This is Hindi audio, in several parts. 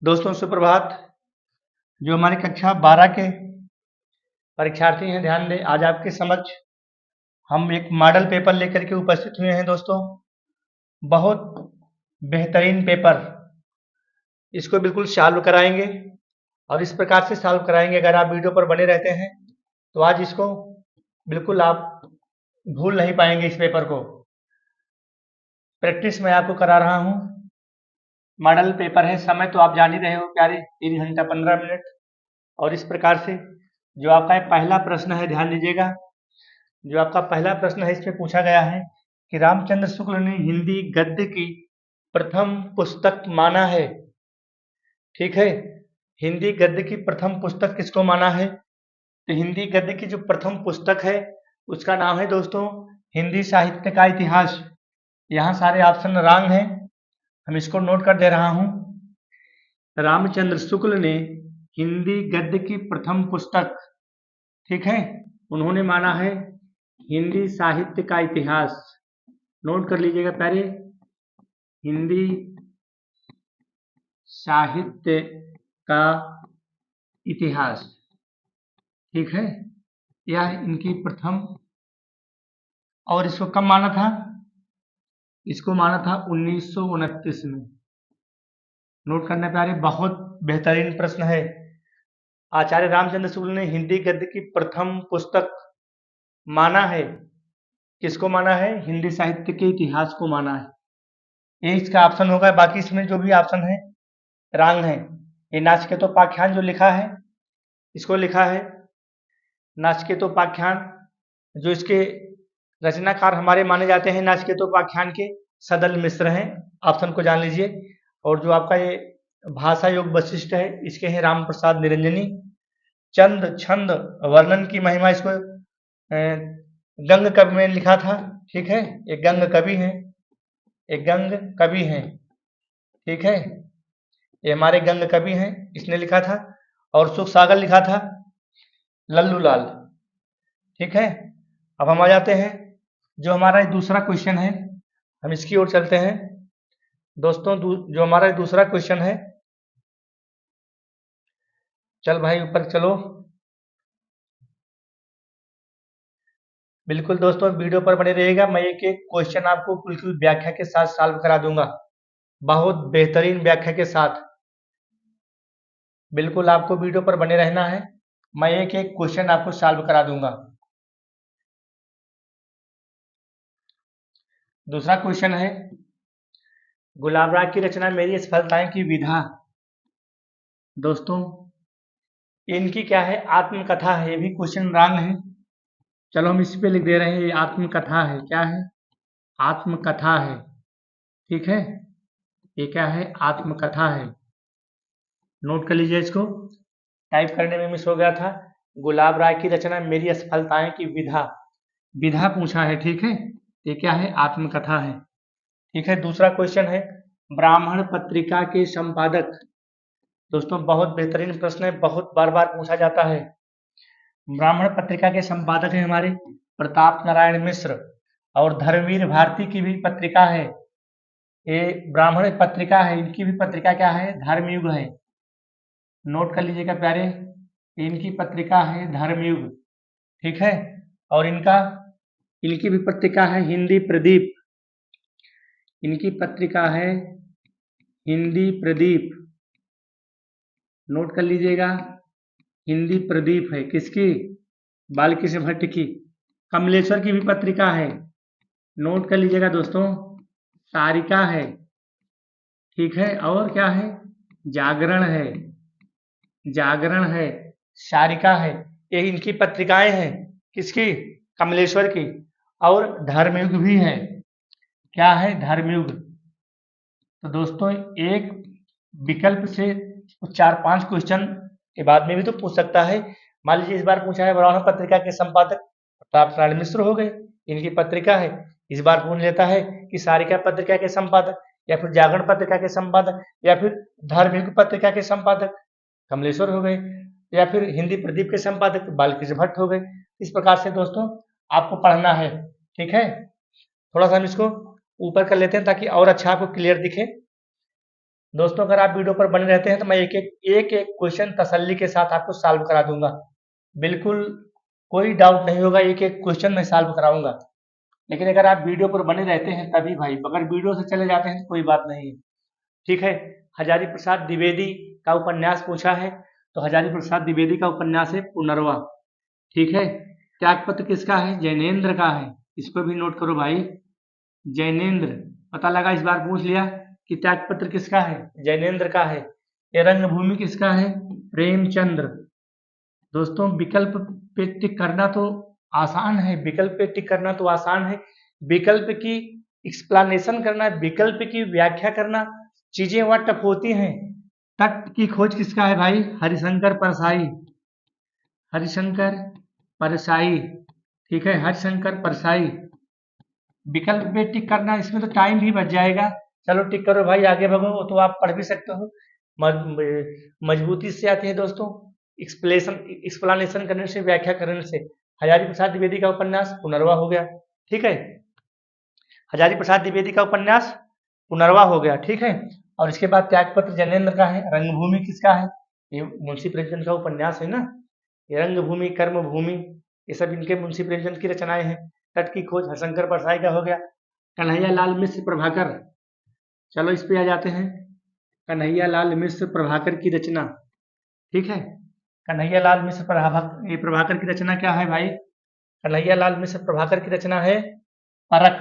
दोस्तों सुप्रभात। जो हमारी कक्षा 12 के परीक्षार्थी हैं, ध्यान दें। आज आपके समक्ष हम एक मॉडल पेपर लेकर के उपस्थित हुए हैं। दोस्तों बहुत बेहतरीन पेपर, इसको बिल्कुल सॉल्व कराएंगे और इस प्रकार से सॉल्व कराएंगे। अगर आप वीडियो पर बने रहते हैं तो आज इसको बिल्कुल आप भूल नहीं पाएंगे। इस पेपर को प्रैक्टिस मैं आपको करा रहा हूँ। मॉडल पेपर है, समय तो आप जान ही रहे हो प्यारे, 3 घंटा 15 मिनट। और इस प्रकार से जो आपका पहला प्रश्न है, ध्यान दीजिएगा। जो आपका पहला प्रश्न है, इसमें पूछा गया है कि रामचंद्र शुक्ल ने हिंदी गद्य की प्रथम पुस्तक माना है। ठीक है, हिंदी गद्य की प्रथम पुस्तक किसको माना है? तो हिंदी गद्य की जो प्रथम पुस्तक है उसका नाम है दोस्तों हिंदी साहित्य का इतिहास। यहाँ सारे ऑप्शन रॉन्ग हैं, हम इसको नोट कर दे रहा हूँ। रामचंद्र शुक्ल ने हिंदी गद्य की प्रथम पुस्तक, ठीक है, उन्होंने माना है हिंदी साहित्य का इतिहास। नोट कर लीजिएगा प्यारे, हिंदी साहित्य का इतिहास। ठीक है, यह इनकी प्रथम, और इसको कब माना था? इसको माना था 1929 में। नोट करना प्यारे, बहुत बेहतरीन प्रश्न है। आचार्य रामचंद्र शुक्ल ने हिंदी गद्य की प्रथम पुस्तक माना है, किसको माना है? हिंदी साहित्य के इतिहास को माना है। ये इसका ऑप्शन होगा। बाकी इसमें जो भी ऑप्शन है रॉन्ग है। ये नाचिकेतोपाख्यान जो लिखा है, इसको लिखा है नाचिकेतोपाख्यान। जो इसके रचनाकार हमारे माने जाते हैं नाचिकेतोपाख्यान के, सदल मिश्र हैं। ऑप्शन को जान लीजिए। और जो आपका ये भाषा योग वशिष्ठ है, इसके हैं राम प्रसाद निरंजनी। चंद छंद वर्णन की महिमा, इसको गंग कवि में लिखा था। ठीक है, एक गंग कवि हैं, एक गंग कवि हैं। ठीक है, ये हमारे गंग कवि हैं, इसने लिखा था। और सुख सागर लिखा था लल्लू लाल। ठीक है, अब हम आ जाते हैं जो हमारा दूसरा क्वेश्चन है, हम इसकी ओर चलते हैं। दोस्तों जो हमारा दूसरा क्वेश्चन है, चल भाई ऊपर चलो। बिल्कुल दोस्तों वीडियो पर बने रहिएगा, मैं एक एक क्वेश्चन आपको बिल्कुल व्याख्या के साथ सॉल्व करा दूंगा, बहुत बेहतरीन व्याख्या के साथ। बिल्कुल आपको वीडियो पर बने रहना है, मैं एक एक क्वेश्चन आपको सॉल्व करा दूंगा। दूसरा क्वेश्चन है, गुलाब राग की रचना मेरी असफलताएं की विधा। दोस्तों इनकी क्या है? आत्मकथा है। ये भी क्वेश्चन रॉन्ग है। चलो हम इस पे लिख दे रहे हैं, ये आत्मकथा है। क्या है? आत्मकथा है। ठीक है, ये क्या है? आत्मकथा है। नोट कर लीजिए इसको, टाइप करने में मिस हो गया था। गुलाब राय की रचना मेरी असफलताएं की विधा, विधा पूछा है। ठीक है, ये क्या है? आत्मकथा है। ठीक है, दूसरा क्वेश्चन है, ब्राह्मण पत्रिका के संपादक। दोस्तों बहुत बेहतरीन प्रश्न है, बहुत बार बार पूछा जाता है। ब्राह्मण पत्रिका के संपादक है हमारे प्रताप नारायण मिश्र। और धर्मवीर भारती की भी पत्रिका है, ये ब्राह्मण पत्रिका है। इनकी भी पत्रिका क्या है? धर्मयुग है। नोट कर लीजिएगा प्यारे, इनकी पत्रिका है धर्मयुग। ठीक है, और इनकी भी पत्रिका है हिंदी प्रदीप। इनकी पत्रिका है हिंदी प्रदीप। नोट कर लीजिएगा, हिंदी प्रदीप है। किसकी? बालकृष्ण भट्ट की। कमलेश्वर की भी पत्रिका है, नोट कर लीजिएगा दोस्तों, तारिका है। ठीक है, और क्या है? जागरण है, जागरण है, सारिका है। ये इनकी पत्रिकाएं हैं। किसकी? कमलेश्वर की। और धर्मयुग भी है। क्या है? धर्मयुग। तो दोस्तों एक विकल्प से 4-5 क्वेश्चन के बाद में भी तो पूछ सकता है। मान लीजिए इस बार पूछा है ब्राह्मण पत्रिका के संपादक प्रताप नारायण मिश्र हो गए, इनकी पत्रिका है। इस बार पूछ लेता है कि सारिका पत्रिका के संपादक, या फिर जागरण पत्रिका के संपादक, या फिर धर्मयुग पत्रिका के संपादक कमलेश्वर हो गए, या फिर हिंदी प्रदीप के संपादक बालकृष्ण भट्ट हो गए। इस प्रकार से दोस्तों आपको पढ़ना है। ठीक है, थोड़ा सा हम इसको ऊपर कर लेते हैं ताकि और अच्छा आपको क्लियर दिखे। दोस्तों अगर आप वीडियो पर बने रहते हैं तो मैं एक एक क्वेश्चन तसल्ली के साथ आपको सॉल्व करा दूंगा, बिल्कुल कोई डाउट नहीं होगा, एक एक क्वेश्चन मैं सॉल्व कराऊंगा। लेकिन अगर आप वीडियो पर बने रहते हैं तभी भाई, अगर वीडियो से चले जाते हैं तो कोई बात नहीं है। ठीक है, हजारी प्रसाद द्विवेदी का उपन्यास पूछा है, तो हजारी प्रसाद द्विवेदी का उपन्यास है पुनर्वा। ठीक है, त्यागपत्र किसका है? जैनेन्द्र का है। इसको भी नोट करो भाई, जैनेन्द्र। पता लगा, इस बार पूछ लिया कि त्यागपत्र किसका है? जैनेन्द्र का है। ये रंगभूमि किसका है? प्रेमचंद्र। दोस्तों विकल्प पे टिक करना तो आसान है, विकल्प पे टिक करना तो आसान है, विकल्प की एक्सप्लेनेशन करना, विकल्प की व्याख्या करना, चीजें वह टफ होती हैं। तट की खोज किसका है भाई? हरिशंकर परसाई। हरिशंकर परसाई। ठीक है, हरिशंकर परसाई। विकल्प पे टिक करना, इसमें तो टाइम भी बच जाएगा। चलो टिक करो भाई, आगे बढ़ो, वो तो आप पढ़ भी सकते हो, मजबूती से आती है दोस्तों एक्सप्लेनेशन करने से, व्याख्या करने से। हजारी प्रसाद द्विवेदी का उपन्यास पुनर्वा हो गया। ठीक है, हजारी प्रसाद द्विवेदी का उपन्यास पुनर्वा हो गया। ठीक है, और इसके बाद त्यागपत्र जैनेन्द्र का है। रंगभूमि किसका है? ये मुंशी प्रेमचंद का उपन्यास है ना। ये रंगभूमि, कर्मभूमि, ये सब इनके मुंशी प्रेमचंद की रचनाएं हैं। तट की खोज हरिशंकर परसाई का हो गया। कन्हैया लाल मिश्र प्रभाकर, चलो इस पे आ जाते हैं। कन्हैया लाल मिश्र प्रभाकर की रचना। ठीक है, कन्हैया लाल मिश्र प्रभाकर की रचना क्या है भाई? कन्हैया लाल मिश्र प्रभाकर की रचना है परख।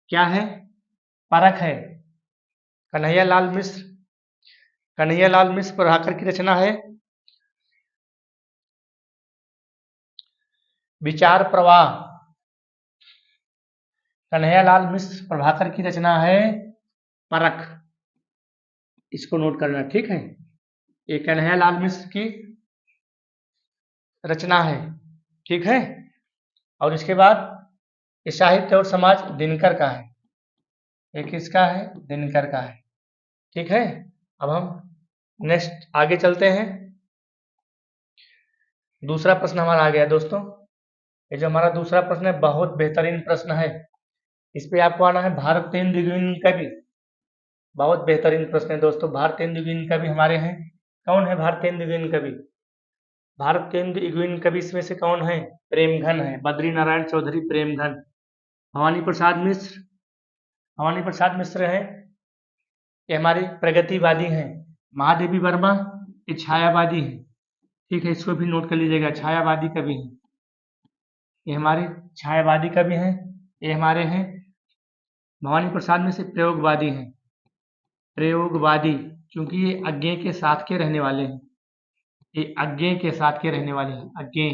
क्या है? परख है। कन्हैया लाल मिश्र प्रभाकर की रचना है विचार प्रवाह। कन्हैया लाल मिश्र प्रभाकर की रचना है परख, इसको नोट करना। ठीक है, ये कन्हैया लाल मिश्र की रचना है। ठीक है, और इसके बाद ये साहित्य और समाज दिनकर का है। ये किसका है? दिनकर का है। ठीक है, अब हम नेक्स्ट आगे चलते हैं। दूसरा प्रश्न हमारा आ गया दोस्तों। ये जो हमारा दूसरा प्रश्न है बहुत बेहतरीन प्रश्न है। इस पे आपको आना है भारतेंदु गिन कवि। बहुत बेहतरीन प्रश्न है दोस्तों। भारतेंदु गिन कवि हमारे हैं, कौन है भारतेंदु गिन कवि? भारतेंदु गिन कवि इसमें से कौन है? प्रेमघन है, बद्री नारायण चौधरी प्रेमघन। भवानी प्रसाद मिश्र, भवानी प्रसाद मिश्र है, ये हमारे प्रगतिवादी हैं। महादेवी वर्मा ये छायावादी हैं। ठीक है, इसको भी नोट कर लीजिएगा, छायावादी कवि हैं। ये हमारे छायावादी कवि हैं। ये हमारे हैं भवानी प्रसाद में से प्रयोगवादी हैं। प्रयोगवादी, क्योंकि ये अज्ञेय के साथ के रहने वाले हैं। ये अज्ञेय के साथ के रहने वाले हैं, अज्ञेय।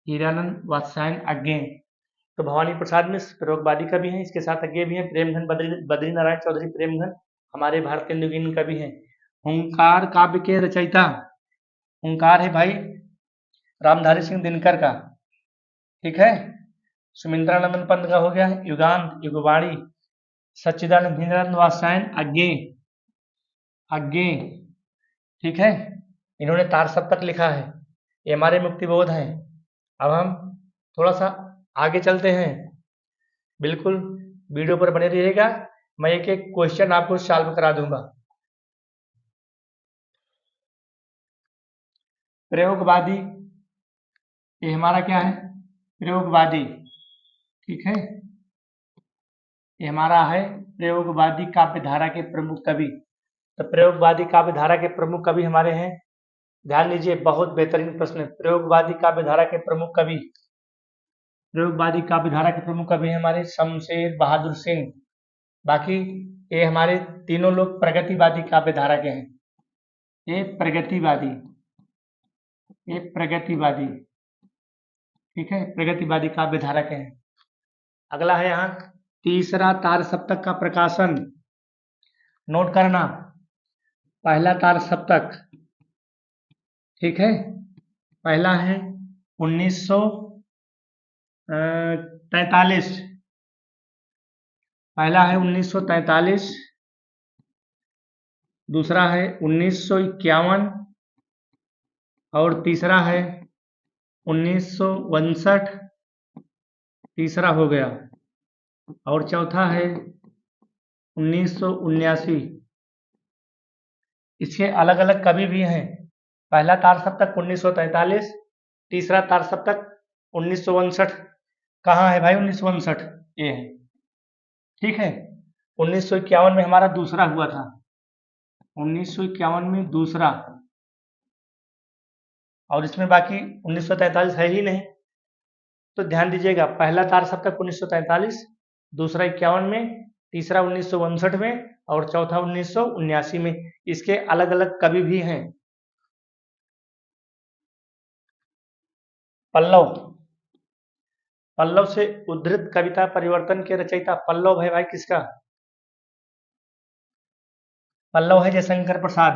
हीरानंद वात्स्यायन अज्ञेय। तो भवानी प्रसाद मिश्र प्रयोगवादी कवि हैं, इसके साथ अज्ञेय भी हैं। प्रेमघन बद्री नारायण चौधरी प्रेमघन हमारे भारतेंदु गिन कवि हैं। हुंकार काव्य के रचयिता, हुंकार है भाई रामधारी सिंह दिनकर का। ठीक है, सुमिंद्रानंदन पंत का हो गया है युगांत युगवाणी। सच्चिदानंद धीरानंद वात्स्यायन अज्ञेय, अज्ञेय। ठीक है, इन्होंने तार सप्तक लिखा है, ये हमारे मुक्तिबोध हैं। अब हम थोड़ा सा आगे चलते हैं, बिल्कुल वीडियो पर बने रहिएगा, मैं एक एक क्वेश्चन आपको सॉल्व करा दूंगा। प्रयोगवादी, ये हमारा क्या है? प्रयोगवादी। ठीक है, ये हमारा है प्रयोगवादी काव्यधारा के प्रमुख कवि। तो प्रयोगवादी काव्यधारा के प्रमुख कवि हमारे हैं, ध्यान दीजिए, बहुत बेहतरीन प्रश्न है। प्रयोगवादी काव्यधारा के प्रमुख कवि, प्रयोगवादी काव्यधारा के प्रमुख कवि हैं हमारे शमशेर बहादुर सिंह। बाकी ये हमारे तीनों लोग प्रगतिवादी काव्यधारा के हैं। ये प्रगतिवादी, ये प्रगतिवादी। ठीक है, प्रगतिवादी काव्यधारा के हैं। अगला है यहाँ तीसरा तार सप्तक का प्रकाशन, नोट करना। पहला तार सप्तक, ठीक है, पहला है 1943, पहला है 1943, दूसरा है 1951 और तीसरा है 1962, तीसरा हो गया, और चौथा है 1979। इसके अलग अलग कवि भी हैं। पहला तार सप्तक 1943, तीसरा तार सप्तक 1959। कहाँ है भाई 1959? ये है, ठीक है। 1951 में हमारा दूसरा हुआ था, 1951 में दूसरा, और इसमें बाकी 1943 है ही नहीं। तो ध्यान दीजिएगा, पहला तार सप्तक 1943, दूसरा 51 में, तीसरा 1959 में, और चौथा 1979 में। इसके अलग अलग कवि भी हैं। पल्लव, पल्लव से उद्धृत कविता परिवर्तन के रचयिता पल्लव है भाई किसका? पल्लव है जयशंकर प्रसाद,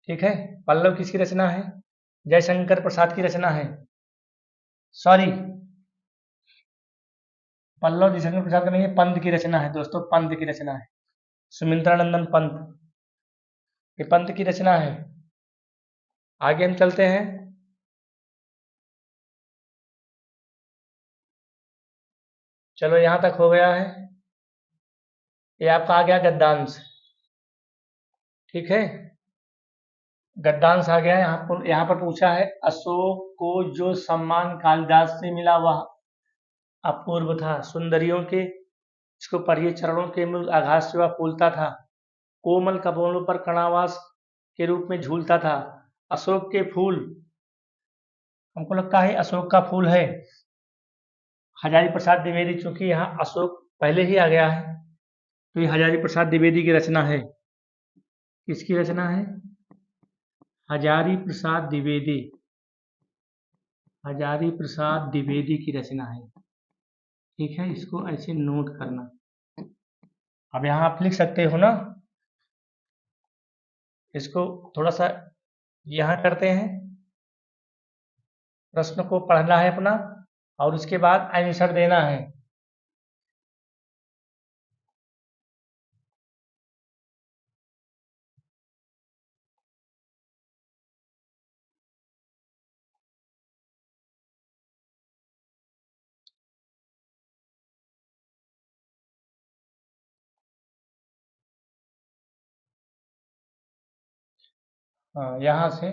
ठीक है। पल्लव किसकी रचना है? जयशंकर प्रसाद की रचना है। सॉरी, पल्लव जयशंकर प्रसाद का नहीं है, पंत की रचना है दोस्तों, पंत की रचना है। सुमित्रानंदन पंत, ये पंत की रचना है। आगे हम चलते हैं। चलो यहां तक हो गया है। ये आपका आ गया गद्यांश, ठीक है। गद्यांश आ गया। यहाँ पर पूछा है, अशोक को जो सम्मान कालिदास से मिला वह अपूर्व था। सुंदरियों के, इसको पढ़िए, चरणों के मूल आघात से वह फूलता था, कोमल कपोलों पर कणावास के रूप में झूलता था। अशोक के फूल, हमको लगता है अशोक का फूल है हजारी प्रसाद द्विवेदी, चूंकि यहाँ अशोक पहले ही आ गया है, तो ये हजारी प्रसाद द्विवेदी की रचना है। किसकी रचना है? हजारी प्रसाद द्विवेदी, हजारी प्रसाद द्विवेदी की रचना है, ठीक है। इसको ऐसे नोट करना। अब यहाँ आप लिख सकते हो ना, इसको थोड़ा सा यहाँ करते हैं, प्रश्न को पढ़ना है अपना, और उसके बाद आंसर देना है। हाँ, यहाँ से,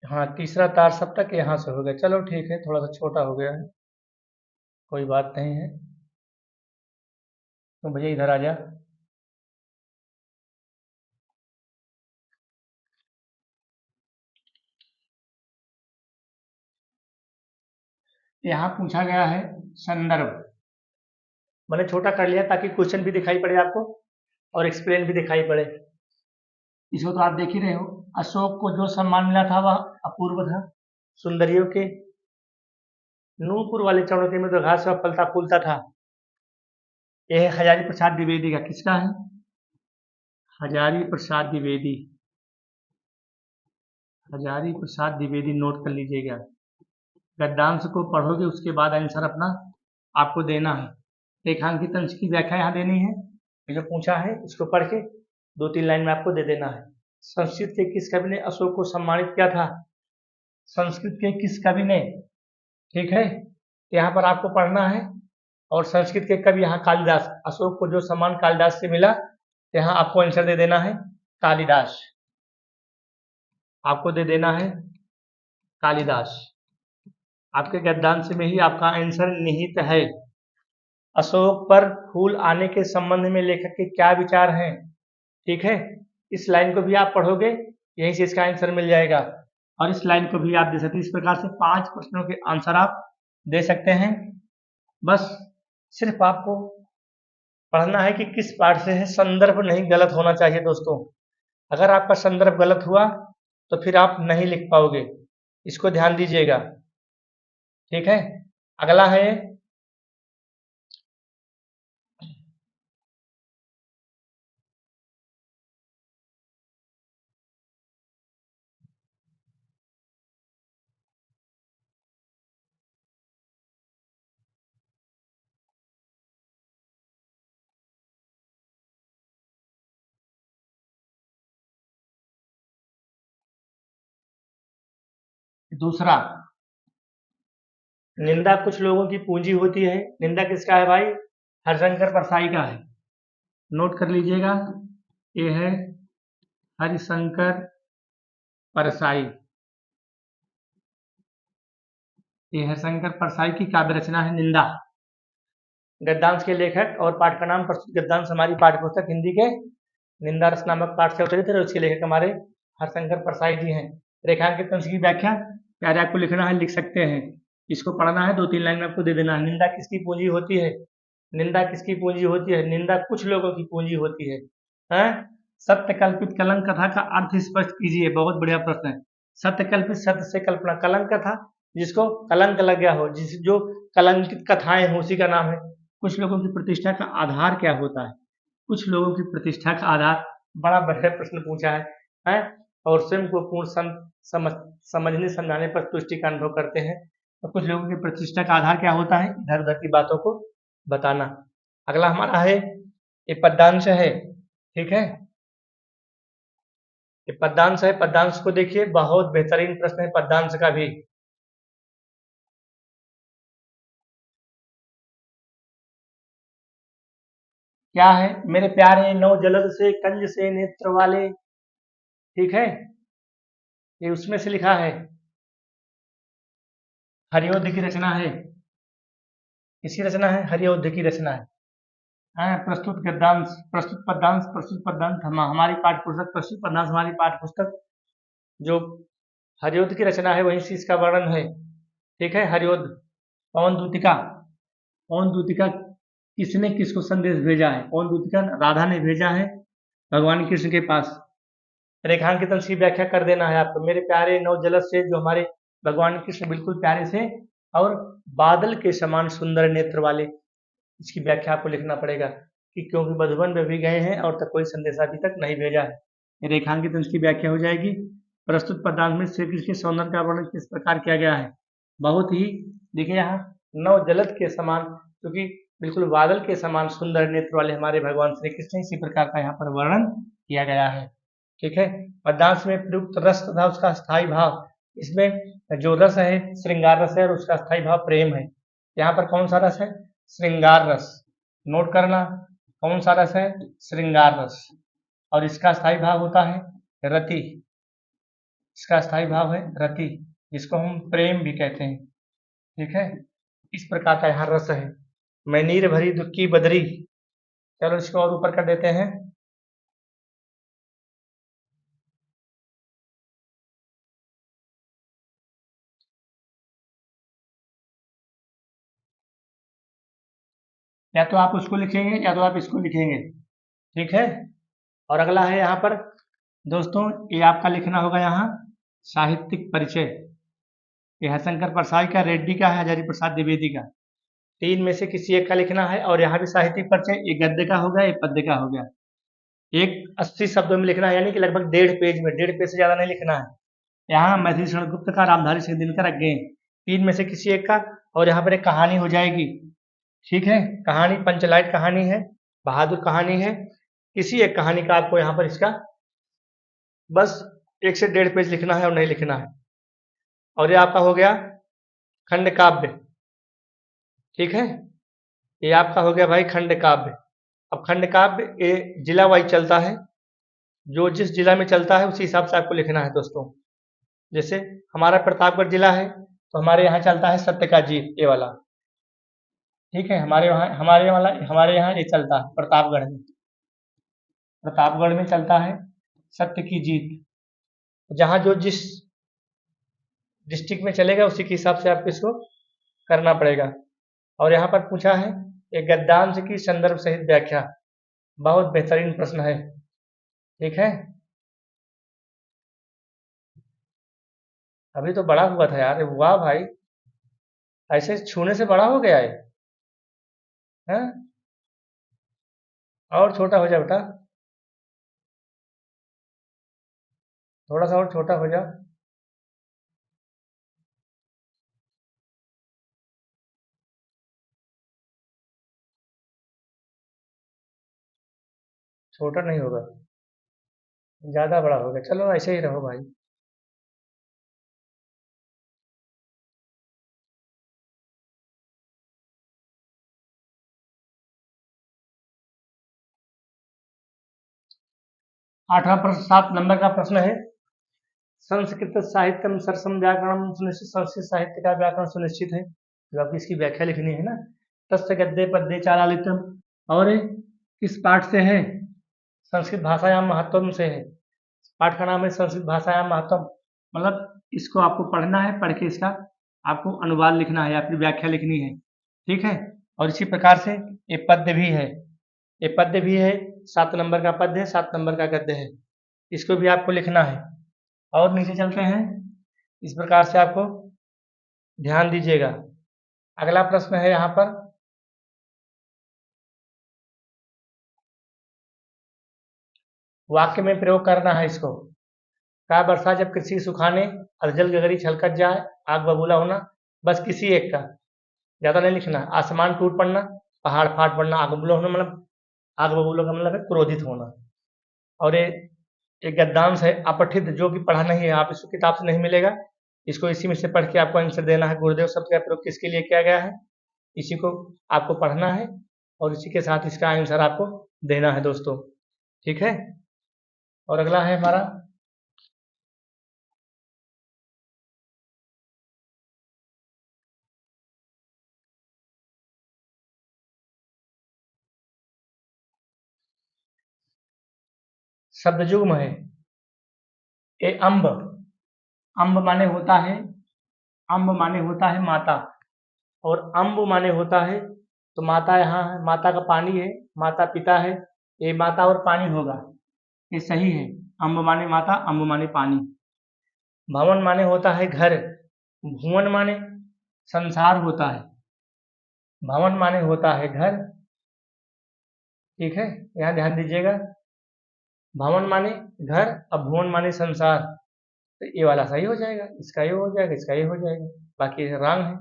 हाँ, तीसरा तार सप्तक यहाँ से हो गया। चलो ठीक है, थोड़ा सा छोटा हो गया है, कोई बात नहीं है। तो भैया इधर आ जा। यहाँ पूछा गया है संदर्भ, मैंने छोटा कर लिया ताकि क्वेश्चन भी दिखाई पड़े आपको और एक्सप्लेन भी दिखाई पड़े। इसको तो आप देख ही रहे हो। अशोक को जो सम्मान मिला था वह अपूर्व था। सुंदरियों के नूपुर वाले चरणों के में तो घास व फलता फूलता था। यह है हजारी प्रसाद द्विवेदी का। किसका है? हजारी प्रसाद द्विवेदी, हजारी प्रसाद द्विवेदी, नोट कर लीजिएगा। गद्यांश को पढ़ोगे उसके बाद आंसर अपना आपको देना है। रेखांकित अंश की व्याख्या यहाँ देनी है, ये जो पूछा है इसको पढ़ के 2-3 लाइन में आपको दे देना है। संस्कृत के किस कवि ने अशोक को सम्मानित किया था? संस्कृत के किस कवि ने, ठीक है, यहाँ पर आपको पढ़ना है। और संस्कृत के कवि यहाँ कालिदास, अशोक को जो सम्मान कालिदास से मिला, यहाँ आपको आंसर दे देना है कालिदास, आपको दे देना है कालिदास। आपके गद्यांश में ही आपका आंसर निहित है। अशोक पर फूल आने के संबंध में लेखक के क्या विचार हैं, ठीक है। इस लाइन को भी आप पढ़ोगे, यहीं से इसका आंसर मिल जाएगा। और इस लाइन को भी आप दे सकते हैं। इस प्रकार से 5 प्रश्नों के आंसर आप दे सकते हैं। बस सिर्फ आपको पढ़ना है कि किस पार्ट से है, संदर्भ नहीं गलत होना चाहिए दोस्तों। अगर आपका संदर्भ गलत हुआ तो फिर आप नहीं लिख पाओगे, इसको ध्यान दीजिएगा, ठीक है। अगला है दूसरा, निंदा कुछ लोगों की पूंजी होती है। निंदा किसका है भाई? हरिशंकर परसाई का है। नोट कर लीजिएगा, ये है हरिशंकर परसाई। ये हरिशंकर परसाई की काव्य रचना है निंदा। गद्यांश के लेखक और पाठ का नाम प्रस्तुत गद्यांश हमारी पाठ्य पुस्तक हिंदी के निंदा रस नामक पाठ से अवतरित है। उसके लेखक हमारे हरिशंकर परसाई जी हैं। रेखांकित अंश की व्याख्या प्यारे आपको लिखना है, लिख सकते हैं। इसको पढ़ना है, 2-3 लाइन में आपको दे देना है। निंदा किसकी पूंजी होती है? निंदा किसकी पूंजी होती है? निंदा कुछ लोगों की पूंजी होती है। हैं? सत्य कल्पित कलंक कथा का अर्थ स्पष्ट कीजिए। बहुत बढ़िया प्रश्न है। सत्य कल्पित, सत्य से कल्पना, कलंक कथा जिसको कलंक लग गया हो, जिस जो कलंकित कथाएं हो, उसी का नाम है। कुछ लोगों की प्रतिष्ठा का आधार क्या होता है? कुछ लोगों की प्रतिष्ठा का आधार, बड़ा बढ़िया प्रश्न पूछा है, हैं? और स्वयं को पूर्ण समझने समझाने पर तुष्टि का अनुभव करते हैं। तो कुछ लोगों की प्रतिष्ठा का आधार क्या होता है? इधर उधर की बातों को बताना। अगला हमारा है, ये पद्यांश है, ठीक है। ये पद्यांश है। पद्यांश को देखिए, बहुत बेहतरीन प्रश्न है पद्यांश का भी। क्या है? मेरे प्यारे नौ जलद से कंज से नेत्र वाले, ठीक है। ये उसमें से लिखा है, हरिओद्ध की रचना है। किसकी रचना है? हरिओद्ध की रचना है। प्रस्तुत गद्यांश, प्रस्तुत पद्यांश, प्रस्तुत पद्यांश हमारी पाठ्य पुस्तक, प्रस्तुत पद्यांश हमारी पाठ्य पुस्तक जो हरिओद्ध की रचना है, वहीं से इसका वर्णन है, ठीक है। हरिओद्ध। पवन दूतिका, पवन दूतिका किसने किसको संदेश भेजा है? पवन दूतिका राधा ने भेजा है भगवान कृष्ण के पास। रेखांकित अंश की व्याख्या कर देना है आपको। मेरे प्यारे नवजलद से, जो हमारे भगवान कृष्ण बिल्कुल प्यारे से और बादल के समान सुंदर नेत्र वाले, इसकी व्याख्या आपको लिखना पड़ेगा कि क्योंकि मधुबन में भी गए हैं और तक कोई संदेश अभी तक नहीं भेजा है। रेखांकित अंश की व्याख्या हो जाएगी। प्रस्तुत पदार्थ में श्री कृष्ण के सौंदर्य का वर्णन किस प्रकार किया गया है? बहुत ही, देखिए यहाँ नव जलद के समान, क्योंकि बिल्कुल बादल के समान सुंदर नेत्र वाले हमारे भगवान श्री कृष्ण, इसी प्रकार का यहाँ पर वर्णन किया गया है, ठीक है। पद्यांश में प्रयुक्त रस तथा उसका स्थायी भाव, इसमें जो रस है श्रृंगार रस है और उसका स्थायी भाव प्रेम है। यहाँ पर कौन सा रस है? श्रृंगार रस। नोट करना, कौन सा रस है? श्रृंगार रस। और इसका स्थायी भाव होता है रति। इसका स्थायी भाव है रति, जिसको हम प्रेम भी कहते हैं, ठीक है। इस प्रकार का यहाँ रस है। मैं नीर भरी दुख की बदरी, चलो इसको और ऊपर कर देते हैं। या तो आप उसको लिखेंगे या तो आप इसको लिखेंगे, ठीक है। और अगला है यहाँ पर दोस्तों, ये आपका लिखना होगा यहाँ साहित्यिक परिचय। ये हरिशंकर परसाई का, रेड्डी का है, हजारी प्रसाद द्विवेदी का। 3 में से किसी एक का लिखना है। और यहाँ भी साहित्यिक परिचय, ये गद्य का हो गया, ये पद्य का हो गया। एक 80 शब्दों में लिखना है, यानी कि लगभग 1.5 पेज में, 1.5 पेज से ज्यादा नहीं लिखना है। यहाँ मैथिली शरण गुप्त का, रामधारी सिंह दिनकर, अज्ञेय, 3 में से किसी एक का। और यहाँ पर एक कहानी हो जाएगी, ठीक है। कहानी पंचलाइट कहानी है, बहादुर कहानी है। किसी एक कहानी का आपको यहाँ पर इसका बस 1 से 1.5 पेज लिखना है और नहीं लिखना है। और ये आपका हो गया खंड काव्य, ठीक है। ये आपका हो गया भाई खंड काव्य। अब खंड काव्य ये जिला वाइज चलता है, जो जिस जिला में चलता है उसी हिसाब से आपको लिखना है दोस्तों। जैसे हमारा प्रतापगढ़ जिला है, तो हमारे यहाँ चलता है सत्य का जीत, ये वाला, ठीक है। हमारे यहाँ ये चलता है प्रतापगढ़ में, प्रतापगढ़ में चलता है सत्य की जीत। जहाँ जो जिस डिस्ट्रिक्ट में चलेगा उसी के हिसाब से आपको इसको करना पड़ेगा। और यहाँ पर पूछा है एक गद्यांश की संदर्भ सहित व्याख्या, बहुत बेहतरीन प्रश्न है, ठीक है। अभी तो बड़ा हुआ था यार, वाह भाई, ऐसे छूने से बड़ा हो गया है, हैं? और छोटा हो जा बेटा, थोड़ा सा और छोटा हो जा। छोटा नहीं होगा, ज्यादा बड़ा हो गया। चलो ऐसे ही रहो भाई। 8वां प्रश्न 7 नंबर का प्रश्न है, संस्कृत साहित्यम सरसम व्याकरणम सुनिश्चित, संस्कृत साहित्य का व्याकरण सुनिश्चित है, जो आपकी इसकी व्याख्या लिखनी है ना। तस्य गद्य पद्य चालालितम, और किस पाठ से है, संस्कृत भाषायाम महत्वम से है। पाठ का नाम है संस्कृत भाषायाम महत्वम, मतलब इसको आपको पढ़ना है, पढ़ के इसका आपको अनुवाद लिखना है, आपकी व्याख्या लिखनी है, ठीक है। और इसी प्रकार से ये पद्य भी है, ये पद्य भी है, 7 नंबर का पद्य है, 7 नंबर का गद्य है, इसको भी आपको लिखना है। और नीचे चलते हैं, इस प्रकार से आपको ध्यान दीजिएगा। अगला प्रश्न है यहाँ पर, वाक्य में प्रयोग करना है इसको। का वर्षा जब कृषि सुखाने, अर्जल गगरी छलकत जाए, आग बबूला होना, बस किसी एक का, ज्यादा नहीं लिखना। आसमान टूट पड़ना, पहाड़ फाट पड़ना, आग बबूला होना, मतलब आग बबूला का मतलब है क्रोधित होना। और ये एक गद्यांश है अपठित, जो कि पढ़ा नहीं है, आप इसको किताब से नहीं मिलेगा, इसको इसी में से पढ़ के आपको आंसर देना है। गुरुदेव शब्द का प्रयोग किसके लिए किया गया है, इसी को आपको पढ़ना है और इसी के साथ इसका आंसर आपको देना है दोस्तों, ठीक है। और अगला है हमारा, शब्द युग्म है। ए अम्ब, अम्ब माने होता है, अम्ब माने होता है माता, और अम्ब माने होता है, तो माता यहाँ है, माता का पानी है, माता पिता है, ये माता और पानी होगा, ये सही है। अम्ब माने माता, अम्ब माने पानी। भवन माने होता है घर, भुवन माने संसार होता है, भवन माने होता है घर, ठीक है, यहाँ ध्यान दीजिएगा। भवन माने घर, अब भुवन माने संसार, तो ये वाला सही हो जाएगा, इसका ये हो जाएगा, इसका ये हो जाएगा, बाकी रंग है।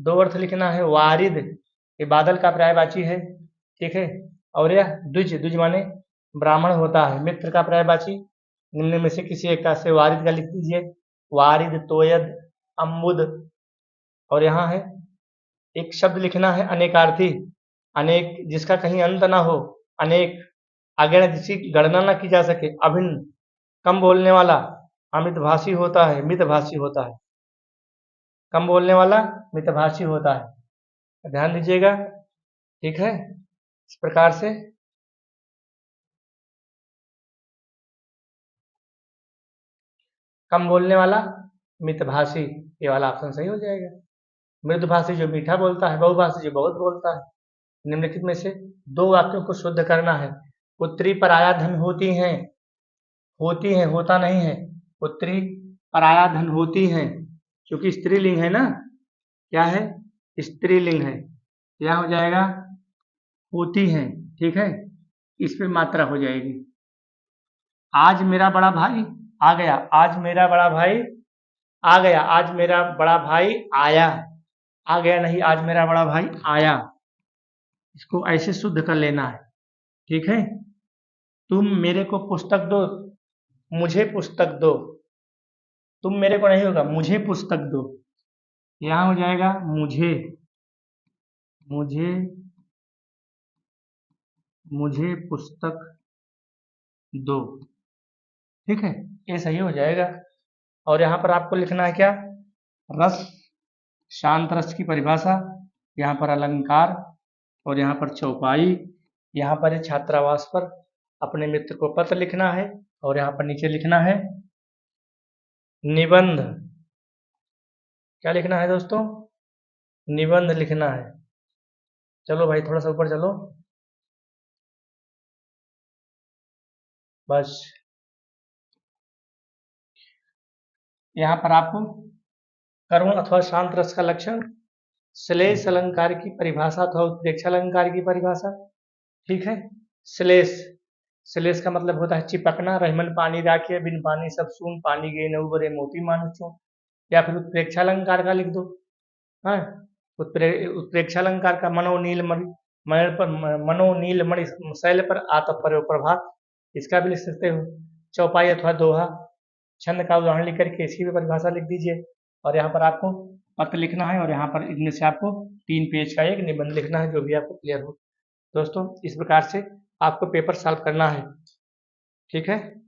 2 अर्थ लिखना है। वारिद, ये बादल का पर्यायवाची है, ठीक है। और यह द्विज, द्विज माने ब्राह्मण होता है। मित्र का पर्यायवाची निम्न में से किसी एक का, से वारिद का लिख दीजिए, वारिद, तोयद, अम्बुद। और यहाँ है एक शब्द लिखना है अनेकार्थी, अनेक जिसका कहीं अंत ना हो, अनेक अगणित जिसकी गणना ना की जा सके, अभिन्न कम बोलने वाला, अमितभाषी होता है, मितभाषी होता है, कम बोलने वाला मितभाषी होता है, ध्यान दीजिएगा, ठीक है। इस प्रकार से कम बोलने वाला मितभाषी, ये वाला ऑप्शन सही हो जाएगा। मृदुभाषी जो मीठा बोलता है, बहुभाषी जो बहुत बोलता है। निम्नलिखित में से 2 वाक्यों को शुद्ध करना है। पुत्री पराया धन होती हैं, होती हैं, होता नहीं है, पुत्री पराया धन होती हैं, क्योंकि स्त्रीलिंग है ना, क्या है, स्त्रीलिंग है, क्या हो जाएगा, होती हैं, ठीक है, इस पे मात्रा हो जाएगी। आज मेरा बड़ा भाई आ गया, आज मेरा बड़ा भाई आ गया, आज मेरा बड़ा भाई आया, आ गया नहीं, आज मेरा बड़ा भाई आया, इसको ऐसे शुद्ध कर लेना है, ठीक है। तुम मेरे को पुस्तक दो, मुझे पुस्तक दो, तुम मेरे को नहीं होगा, मुझे पुस्तक दो, यहाँ हो जाएगा मुझे, मुझे, मुझे पुस्तक दो, ठीक है, ये सही हो जाएगा। और यहाँ पर आपको लिखना है क्या, रस, शांत रस की परिभाषा, यहाँ पर अलंकार, और यहाँ पर चौपाई, यहाँ पर छात्रावास पर अपने मित्र को पत्र लिखना है, और यहाँ पर नीचे लिखना है निबंध, क्या लिखना है दोस्तों, निबंध लिखना है। चलो भाई थोड़ा सा ऊपर चलो, बस यहाँ पर आपको करुण अथवा शांत रस का लक्षण, श्लेष अलंकार की परिभाषा अथवा उत्प्रेक्षा अलंकार की परिभाषा, ठीक है। श्लेष, श्लेष का मतलब होता है चिपकना, रहमन पानी राखिए, बिन पानी सब सून, पानी गए न उबरे मोती मानुचो। या फिर उत्प्रेक्षा अलंकार का लिख दो, हाँ, उत्प्रेक्षा अलंकार का मनोनील मनोनील मणि शैल पर आतप पर प्रभात, इसका भी लिख सकते हो। चौपाई अथवा दोहा, छंद का उदाहरण लिख करके इसकी भी परिभाषा लिख दीजिए। और यहाँ पर आपको पत्र लिखना है, और यहाँ पर इनमें से आपको 3 पेज का एक निबंध लिखना है, जो भी आपको क्लियर हो। दोस्तों इस प्रकार से आपको पेपर सॉल्व करना है। ठीक है।